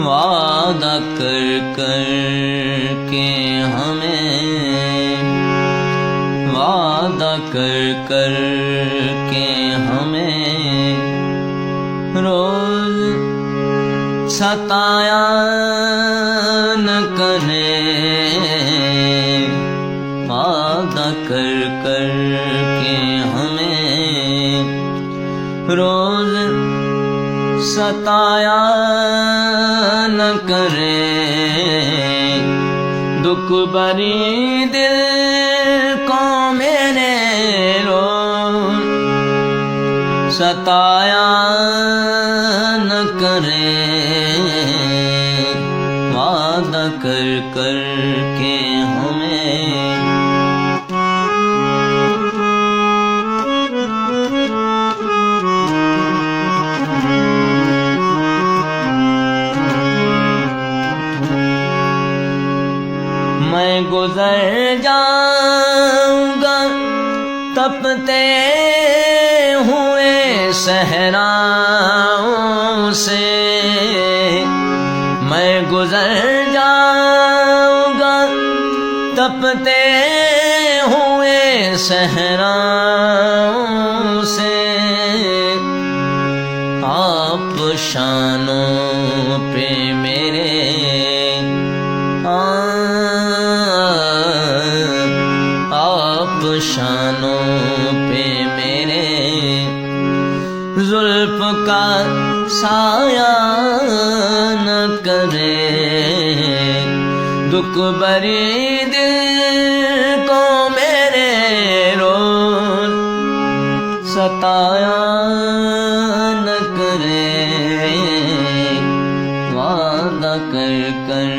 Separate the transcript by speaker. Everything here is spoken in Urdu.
Speaker 1: وعدہ کر کر کے ہمیں، وعدہ کر کر کے ہمیں روز ستایا نہ کرے، وعدہ کر کر کے ہمیں روز ستایا نہ کرے، دکھ بری دل کو میرے روز ستایا نہ کرے، وعدہ کر کر کے ہمیں میں گزر جاؤں گا تپتے ہوئے صحراؤں سے، میں گزر جاؤں گا تپتے ہوئے صحراؤں سے، آپ شانوں پہ میرے آپ شانوں پہ میرے زلف کا سایہ نہ کرے، دکھ بری دل کو میرے روز ستایا نہ کرے، وعدہ کر کر